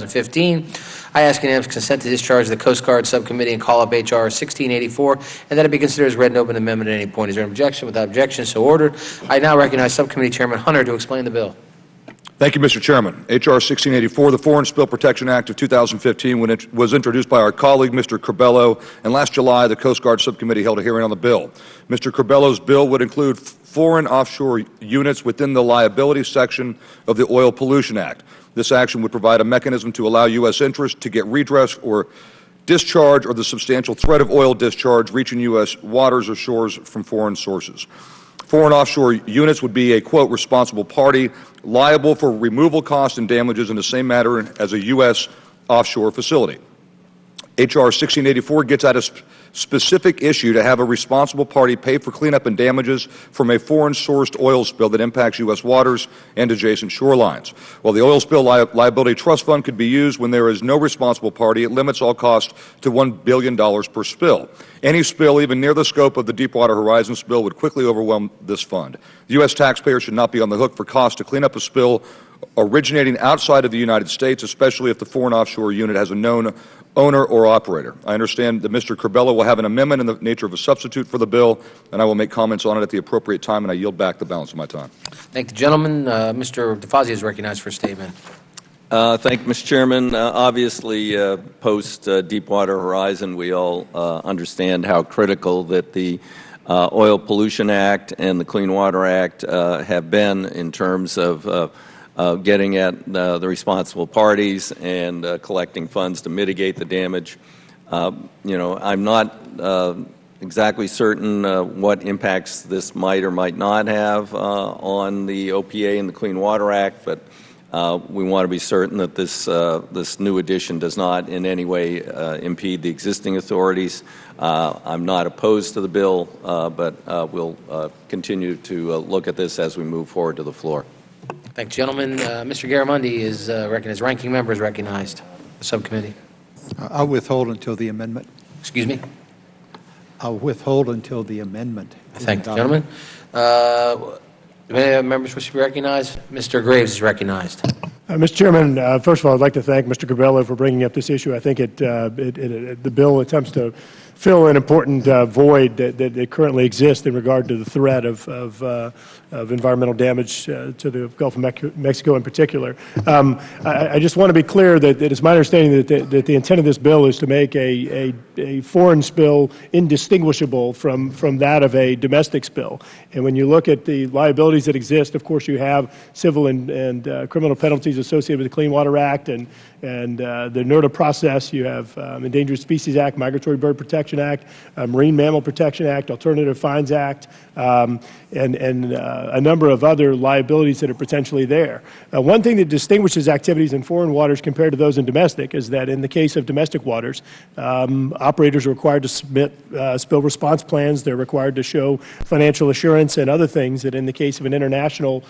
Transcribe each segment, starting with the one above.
2015. I ask unanimous consent to discharge the Coast Guard Subcommittee and call up H.R. 1684, and that it be considered as read and open amendment at any point. Is there an objection? Without objection, so ordered. I now recognize Subcommittee Chairman Hunter to explain the bill. Thank you, Mr. Chairman. H.R. 1684, the Foreign Spill Protection Act of 2015, was introduced by our colleague, Mr. Curbelo, and last July, the Coast Guard Subcommittee held a hearing on the bill. Mr. Curbelo's bill would include foreign offshore units within the liability section of the Oil Pollution Act. This action would provide a mechanism to allow U.S. interests to get redress or discharge or the substantial threat of oil discharge reaching U.S. waters or shores from foreign sources. Foreign offshore units would be a, quote, responsible party liable for removal costs and damages in the same manner as a U.S. offshore facility. H.R. 1684 gets at a specific issue to have a responsible party pay for cleanup and damages from a foreign-sourced oil spill that impacts U.S. waters and adjacent shorelines. While the Oil Spill Liability Trust Fund could be used when there is no responsible party, it limits all costs to $1 billion per spill. Any spill, even near the scope of the Deepwater Horizon spill, would quickly overwhelm this fund. The U.S. taxpayer should not be on the hook for costs to clean up a spill originating outside of the United States, especially if the foreign offshore unit has a known owner or operator. I understand that Mr. Curbelo will have an amendment in the nature of a substitute for the bill, and I will make comments on it at the appropriate time, and I yield back the balance of my time. Thank the gentleman. Mr. DeFazio is recognized for a statement. Thank you, Mr. Chairman. Obviously, post-Deepwater Horizon, we all understand how critical that the Oil Pollution Act and the Clean Water Act have been in terms of getting at the responsible parties and collecting funds to mitigate the damage. I'm not exactly certain what impacts this might or might not have on the OPA and the Clean Water Act, but we want to be certain that this new addition does not in any way impede the existing authorities. I'm not opposed to the bill, but we'll continue to look at this as we move forward to the floor. Thank you, gentlemen. Mr. Garamundi is recognized. Ranking member is recognized. The subcommittee. I'll withhold until the amendment. Excuse me? I'll withhold until the amendment. Thank the gentleman. Do any other members wish to be recognized? Mr. Graves is recognized. Mr. Chairman, first of all, I'd like to thank Mr. Curbelo for bringing up this issue. I think the bill attempts to fill an important void that currently exists in regard to the threat of environmental damage to the Gulf of Mexico in particular. I just want to be clear that it's my understanding that the intent of this bill is to make a foreign spill indistinguishable from that of a domestic spill. And when you look at the liabilities that exist, of course, you have civil and criminal penalties associated with the Clean Water Act and the NERDA process. You have Endangered Species Act, Migratory Bird Protection Act, Marine Mammal Protection Act, Alternative Fines Act, and a number of other liabilities that are potentially there. One thing that distinguishes activities in foreign waters compared to those in domestic is that in the case of domestic waters, operators are required to submit spill response plans. They're required to show financial assurance and other things that in the case of an international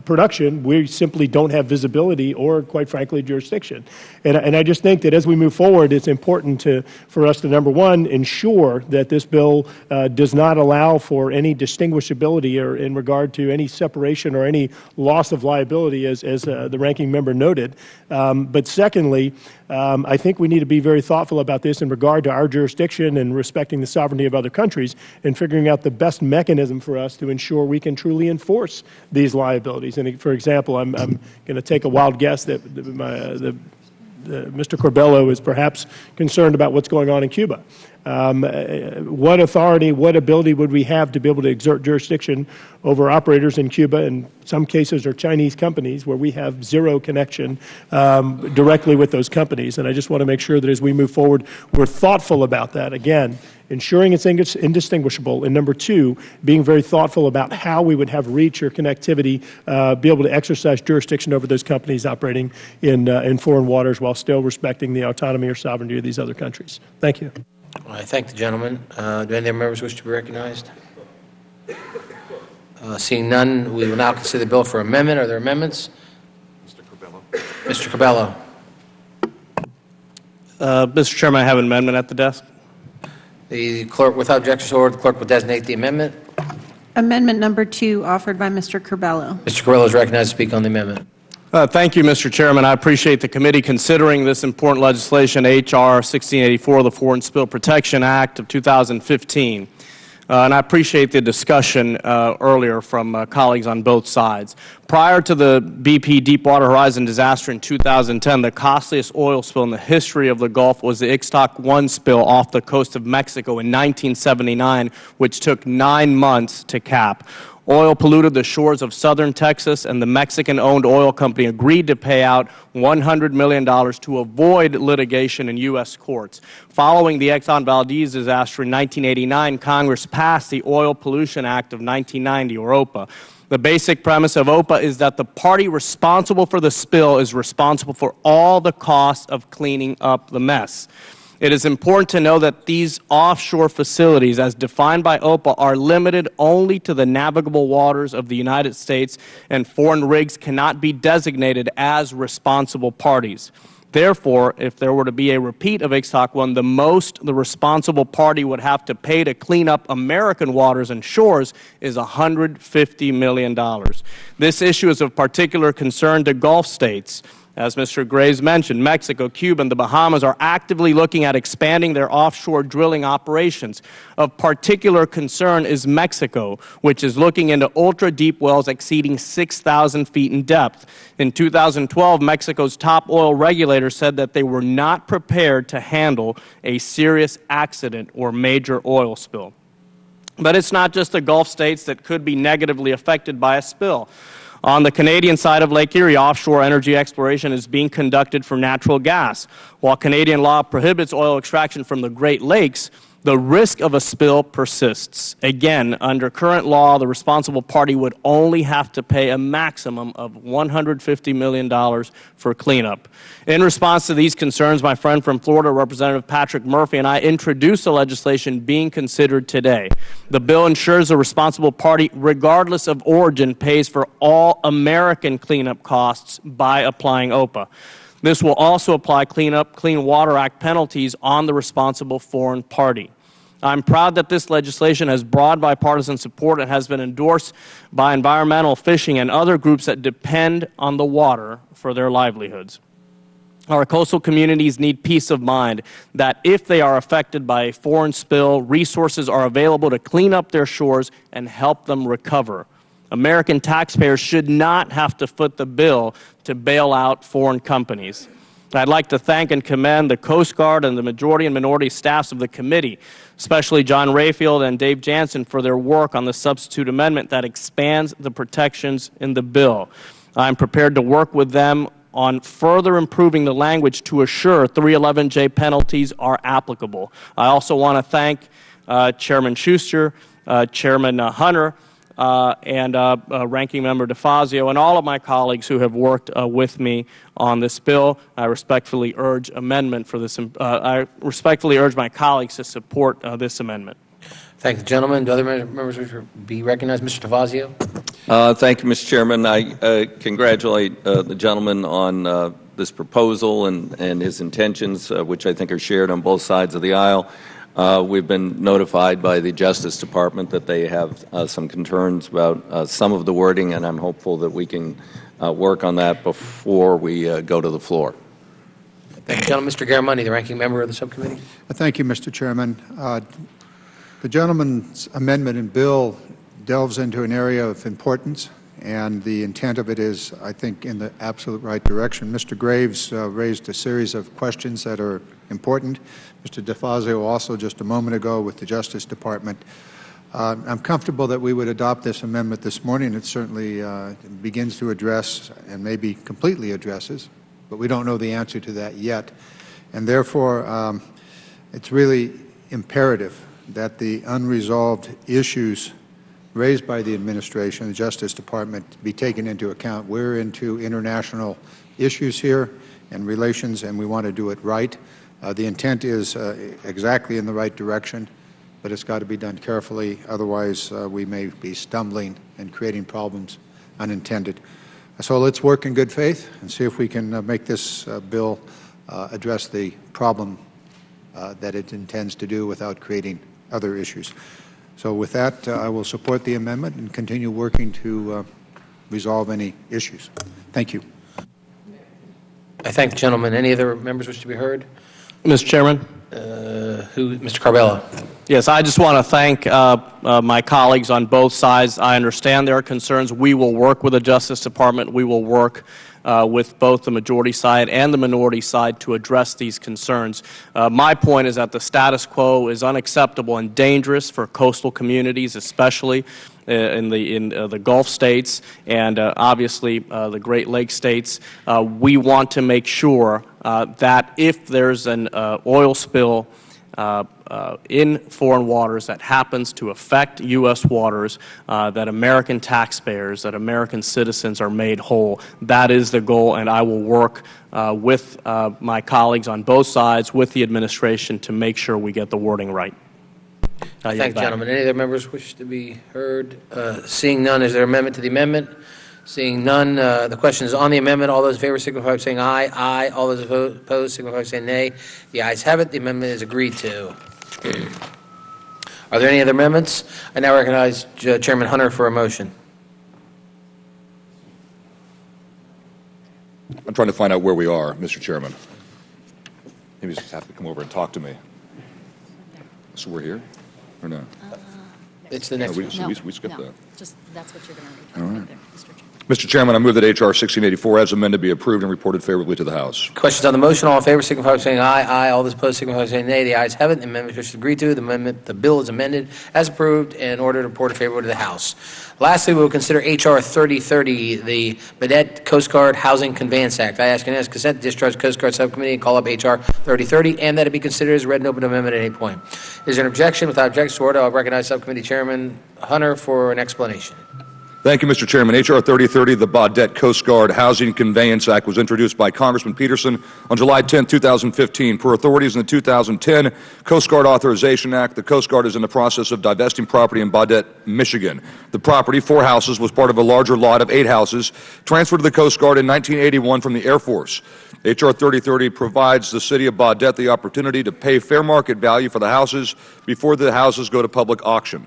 production, we simply don't have visibility or, quite frankly, jurisdiction. And I just think that as we move forward, it's important for us to, number one, ensure that this bill does not allow for any distinguishability or in regard to any separation or any loss of liability, as the ranking member noted. But secondly, I think we need to be very thoughtful about this in regard to our jurisdiction and respecting the sovereignty of other countries and figuring out the best mechanism for us to ensure we can truly enforce these liabilities. And for example, I'm going to take a wild guess that Mr. Curbelo is perhaps concerned about what's going on in Cuba. What authority, what ability would we have to be able to exert jurisdiction over operators in Cuba? In some cases are Chinese companies where we have zero connection directly with those companies. And I just want to make sure that as we move forward, we're thoughtful about that. Again, ensuring it's indistinguishable. And number two, being very thoughtful about how we would have reach or connectivity, be able to exercise jurisdiction over those companies operating in foreign waters while still respecting the autonomy or sovereignty of these other countries. Thank you. I thank the gentleman. Do any other members wish to be recognized? Seeing none, we will now consider the bill for amendment. Are there amendments? Mr. Curbelo. Mr. Curbelo. Mr. Chairman, I have an amendment at the desk. The clerk, without objection to order, the clerk will designate the amendment. Amendment number 2, offered by Mr. Curbelo. Mr. Curbelo is recognized to speak on the amendment. Thank you, Mr. Chairman. I appreciate the committee considering this important legislation, H.R. 1684, the Foreign Spill Protection Act of 2015. And I appreciate the discussion earlier from colleagues on both sides. Prior to the BP Deepwater Horizon disaster in 2010, the costliest oil spill in the history of the Gulf was the Ixtoc-1 spill off the coast of Mexico in 1979, which took 9 months to cap. Oil polluted the shores of southern Texas, and the Mexican-owned oil company agreed to pay out $100 million to avoid litigation in U.S. courts. Following the Exxon Valdez disaster in 1989, Congress passed the Oil Pollution Act of 1990, or OPA. The basic premise of OPA is that the party responsible for the spill is responsible for all the costs of cleaning up the mess. It is important to know that these offshore facilities, as defined by OPA, are limited only to the navigable waters of the United States, and foreign rigs cannot be designated as responsible parties. Therefore, if there were to be a repeat of Ixtoc-1, the most the responsible party would have to pay to clean up American waters and shores is $150 million. This issue is of particular concern to Gulf states. As Mr. Graves mentioned, Mexico, Cuba, and the Bahamas are actively looking at expanding their offshore drilling operations. Of particular concern is Mexico, which is looking into ultra-deep wells exceeding 6,000 feet in depth. In 2012, Mexico's top oil regulator said that they were not prepared to handle a serious accident or major oil spill. But it's not just the Gulf states that could be negatively affected by a spill. On the Canadian side of Lake Erie, offshore energy exploration is being conducted for natural gas. While Canadian law prohibits oil extraction from the Great Lakes, the risk of a spill persists. Again, under current law, the responsible party would only have to pay a maximum of $150 million for cleanup. In response to these concerns, my friend from Florida, Representative Patrick Murphy, and I introduced the legislation being considered today. The bill ensures the responsible party, regardless of origin, pays for all American cleanup costs by applying OPA. This will also apply Clean Water Act penalties on the responsible foreign party. I'm proud that this legislation has broad bipartisan support and has been endorsed by environmental, fishing, and other groups that depend on the water for their livelihoods. Our coastal communities need peace of mind that if they are affected by a foreign spill, resources are available to clean up their shores and help them recover. American taxpayers should not have to foot the bill to bail out foreign companies. I'd like to thank and commend the Coast Guard and the majority and minority staffs of the committee, especially John Rayfield and Dave Jansen, for their work on the substitute amendment that expands the protections in the bill. I'm prepared to work with them on further improving the language to assure 311J penalties are applicable. I also want to thank Chairman Schuster, Chairman Hunter, and Ranking Member DeFazio, and all of my colleagues who have worked with me on this bill. I respectfully urge amendment for this. I respectfully urge my colleagues to support this amendment. Thank the gentleman. Do other members wish to be recognized? Mr. DeFazio. Thank you, Mr. Chairman. I congratulate the gentleman on this proposal and his intentions, which I think are shared on both sides of the aisle. We've been notified by the Justice Department that they have some concerns about some of the wording, and I'm hopeful that we can work on that before we go to the floor. Thank you, gentleman. Mr. Garamundi, the ranking member of the subcommittee. Thank you, Mr. Chairman. The gentleman's amendment and bill delves into an area of importance, and the intent of it is, I think, in the absolute right direction. Mr. Graves raised a series of questions that are important. Mr. DeFazio also just a moment ago with the Justice Department. I'm comfortable that we would adopt this amendment this morning. It certainly begins to address and maybe completely addresses, but we don't know the answer to that yet. And therefore, it's really imperative that the unresolved issues raised by the administration, the Justice Department, be taken into account. We're into international issues here and relations, and we want to do it right. The intent is exactly in the right direction, but it's got to be done carefully. Otherwise, we may be stumbling and creating problems unintended. So let's work in good faith and see if we can make this bill address the problem that it intends to do without creating other issues. So with that, I will support the amendment and continue working to resolve any issues. Thank you. I thank the gentleman. Any other members wish to be heard? Mr. Chairman? Mr. Carbello? Yes, I just want to thank my colleagues on both sides. I understand their concerns. We will work with the Justice Department. We will work with both the majority side and the minority side to address these concerns. My point is that the status quo is unacceptable and dangerous for coastal communities, especially in the Gulf states and obviously the Great Lakes states. We want to make sure that if there's an oil spill in foreign waters that happens to affect U.S. waters, that American taxpayers, that American citizens are made whole. That is the goal, and I will work with my colleagues on both sides, with the administration, to make sure we get the wording right. Thank you, gentlemen. Any other members wish to be heard? Seeing none, is there amendment to the amendment? Seeing none, the question is on the amendment. All those in favor signify by saying aye. Aye. All those opposed signify by saying nay. The ayes have it. The amendment is agreed to. Are there any other amendments? I now recognize Chairman Hunter for a motion. I'm trying to find out where we are, Mr. Chairman. Maybe you just have to come over and talk to me. So we're here, or no? It's the next No, one. we skipped that. Just, that's what you're going to be talking about there, Mr. Chairman. Mr. Chairman, I move that H.R. 1684 as amended be approved and reported favorably to the House. Questions on the motion? All in favor signify by saying aye. Aye. All those opposed signify by saying nay. The ayes have it. The amendment is agreed to. The bill is amended as approved and ordered reported favorably to the House. Lastly, we will consider H.R. 3030, the Badette Coast Guard Housing Conveyance Act. I ask unanimous consent to discharge the Coast Guard Subcommittee and call up H.R. 3030 and that it be considered as read and open amendment at any point. Is there an objection? Without objection to order, I'll recognize Subcommittee Chairman Hunter for an explanation. Thank you, Mr. Chairman. H.R. 3030, the Baudette Coast Guard Housing Conveyance Act, was introduced by Congressman Peterson on July 10, 2015. Per authorities in the 2010 Coast Guard Authorization Act, the Coast Guard is in the process of divesting property in Baudette, Michigan. The property, 4 houses, was part of a larger lot of 8 houses transferred to the Coast Guard in 1981 from the Air Force. H.R. 3030 provides the city of Baudette the opportunity to pay fair market value for the houses before the houses go to public auction.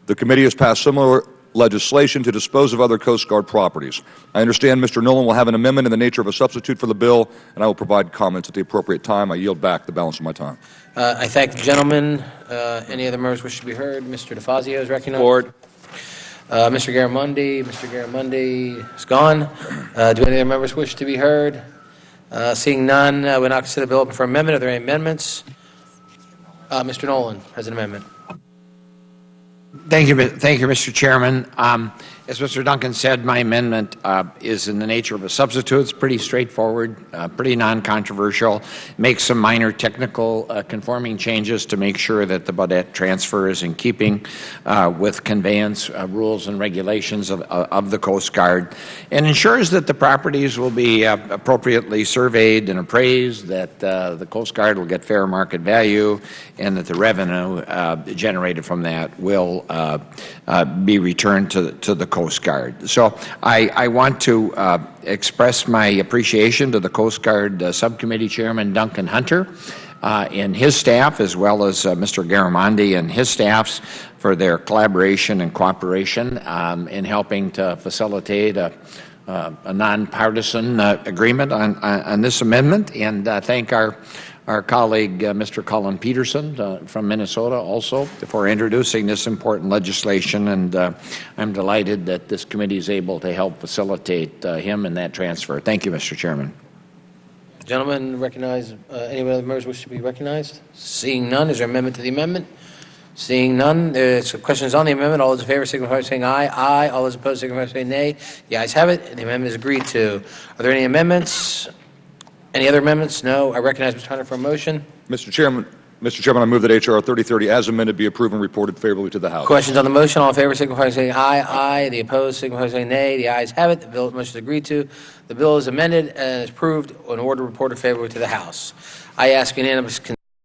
The committee has passed similar legislation to dispose of other Coast Guard properties. I understand Mr. Nolan will have an amendment in the nature of a substitute for the bill, and I will provide comments at the appropriate time. I yield back the balance of my time. I thank the gentleman. Any other members wish to be heard? Mr. DeFazio is recognized. Support. Mr. Garamendi is gone. Do any other members wish to be heard? Seeing none, we now consider the bill open for amendment. Are there any amendments? Mr. Nolan has an amendment. Thank you, Mr. Chairman. As Mr. Duncan said, my amendment is in the nature of a substitute. It's pretty straightforward, pretty non-controversial. Makes some minor technical conforming changes to make sure that the Baudette transfer is in keeping with conveyance rules and regulations of the Coast Guard, and ensures that the properties will be appropriately surveyed and appraised, that the Coast Guard will get fair market value, and that the revenue generated from that will be returned to the Coast Guard. So I want to express my appreciation to the Coast Guard Subcommittee Chairman Duncan Hunter and his staff, as well as Mr. Garamendi and his staffs, for their collaboration and cooperation in helping to facilitate a nonpartisan agreement on this amendment, and thank our colleague, Mr. Colin Peterson from Minnesota, also for introducing this important legislation, and I'm delighted that this committee is able to help facilitate him in that transfer. Thank you, Mr. Chairman. Gentlemen, recognize any other members wish to be recognized? Seeing none, is there amendment to the amendment? Seeing none, there's questions on the amendment. All those in favor signify by saying aye. Aye. All those opposed signify by saying nay. The ayes have it, and the amendment is agreed to. Are there any amendments? Any other amendments? No. I recognize Mr. Hunter for a motion. Mr. Chairman, I move that H.R. 3030 as amended be approved and reported favorably to the House. Questions on the motion? All in favor signify by saying aye. Aye. The opposed signify by saying nay. The ayes have it. The motion is agreed to. The bill is amended and is approved and ordered reported favorably to the House. I ask unanimous